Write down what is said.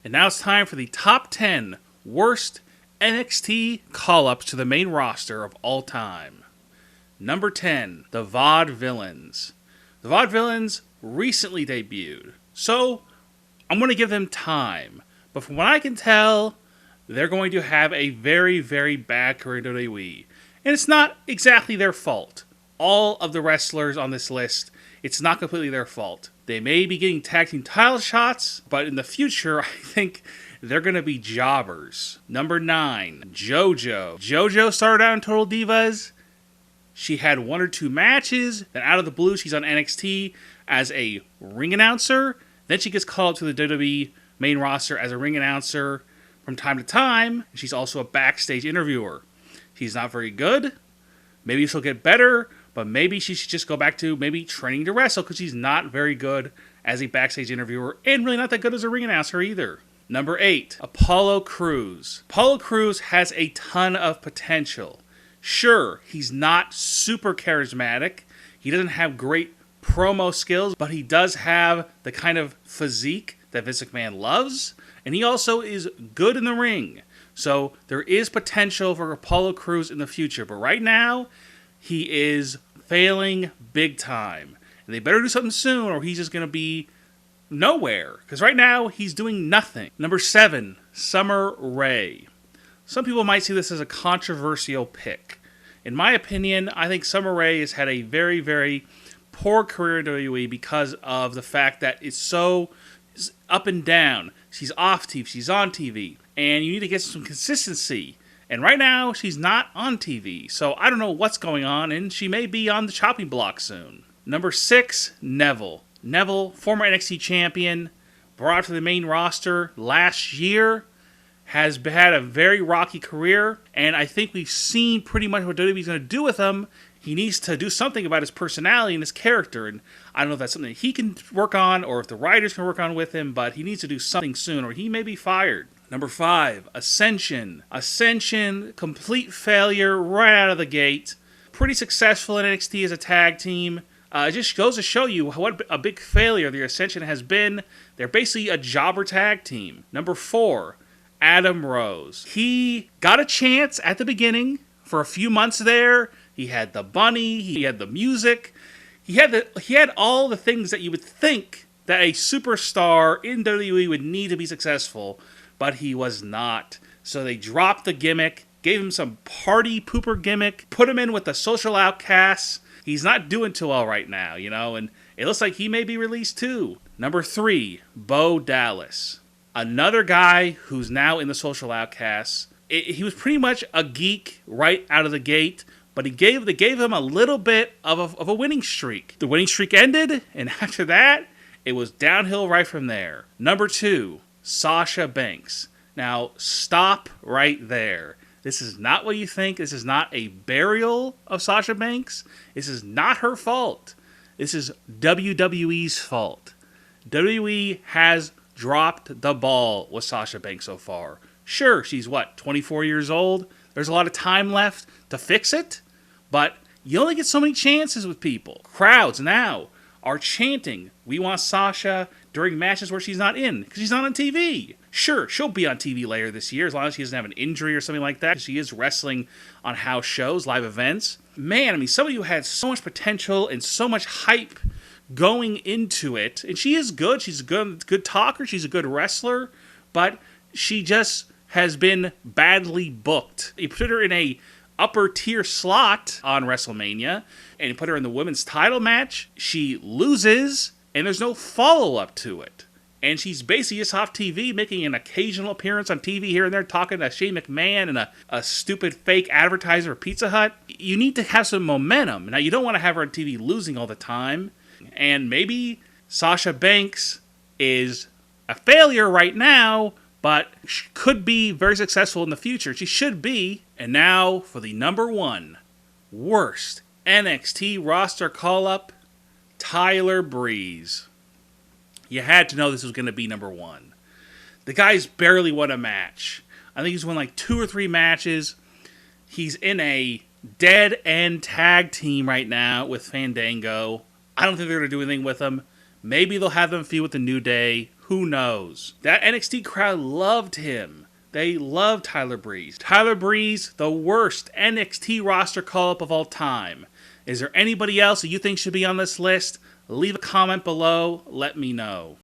And now it's time for the top 10 worst NXT call-ups to the main roster of all time. Number 10, the Vaudevillians. The Vaudevillians recently debuted, so I'm going to give them time. But from what I can tell, they're going to have a very, very bad career in WWE. And it's not exactly their fault. All of the wrestlers on this list, it's not completely their fault. They may be getting tag team title shots, but in the future, I think they're going to be jobbers. Number 9, Jojo. Jojo started out in Total Divas. She had 1 or 2 matches. Then out of the blue, she's on NXT as a ring announcer. Then she gets called up to the WWE main roster as a ring announcer from time to time. She's also a backstage interviewer. She's not very good. Maybe she'll get better, but maybe she should just go back to maybe training to wrestle because she's not very good as a backstage interviewer and really not that good as a ring announcer either. Number 8, Apollo Cruz. Apollo Cruz has a ton of potential. Sure, he's not super charismatic. He doesn't have great promo skills, but he does have the kind of physique that Vince McMahon loves, and he also is good in the ring. So there is potential for Apollo Cruz in the future, but right now, he is failing big time. And they better do something soon, or he's just going to be nowhere. Because right now, he's doing nothing. Number 7, Summer Rae. Some people might see this as a controversial pick. In my opinion, I think Summer Rae has had a very, very poor career in WWE because of the fact that it's so up and down. She's off TV, she's on TV, and you need to get some consistency. And right now, she's not on TV, so I don't know what's going on, and she may be on the chopping block soon. Number 6, Neville. Neville, former NXT champion, brought to the main roster last year, has had a very rocky career, and I think we've seen pretty much what WWE's going to do with him. He needs to do something about his personality and his character, and I don't know if that's something he can work on or if the writers can work on with him, but he needs to do something soon or he may be fired. Number 5, Ascension. Ascension, complete failure right out of the gate. Pretty successful in NXT as a tag team. It just goes to show you what a big failure the Ascension has been. They're basically a jobber tag team. Number 4, Adam Rose. He got a chance at the beginning for a few months there. He had the bunny, he had the music, he had all the things that you would think that a superstar in WWE would need to be successful, but he was not. So they dropped the gimmick, gave him some party pooper gimmick, put him in with the social outcasts. He's not doing too well right now, and it looks like he may be released too. Number 3, Bo Dallas. Another guy who's now in the social outcasts. He was pretty much a geek right out of the gate, but they gave him a little bit of a winning streak. The winning streak ended, and after that, it was downhill right from there. Number 2, Sasha Banks. Now, stop right there. This is not what you think. This is not a burial of Sasha Banks. This is not her fault. This is WWE's fault. WWE has dropped the ball with Sasha Banks so far. Sure, she's 24 years old? There's a lot of time left to fix it, but you only get so many chances with people. Crowds now are chanting, "We want Sasha," during matches where she's not in, because she's not on TV. Sure, she'll be on TV later this year, as long as she doesn't have an injury or something like that. She is wrestling on house shows, live events. Man, somebody who had so much potential and so much hype going into it, and she is good. She's a good talker. She's a good wrestler, but she just has been badly booked. You put her in a upper tier slot on WrestleMania, and you put her in the women's title match. She loses, and there's no follow-up to it. And she's basically just off TV, making an occasional appearance on TV here and there, talking to Shane McMahon and a stupid fake advertiser of Pizza Hut. You need to have some momentum. Now, you don't want to have her on TV losing all the time. And maybe Sasha Banks is a failure right now, but she could be very successful in the future. She should be. And now for the number 1 worst NXT roster call-up, Tyler Breeze. You had to know this was going to be number 1. The guy's barely won a match. I think he's won 2 or 3 matches. He's in a dead-end tag team right now with Fandango. I don't think they're going to do anything with him. Maybe they'll have them feud with the New Day. Who knows? That NXT crowd loved him. They loved Tyler Breeze. Tyler Breeze, the worst NXT roster call-up of all time. Is there anybody else that you think should be on this list? Leave a comment below. Let me know.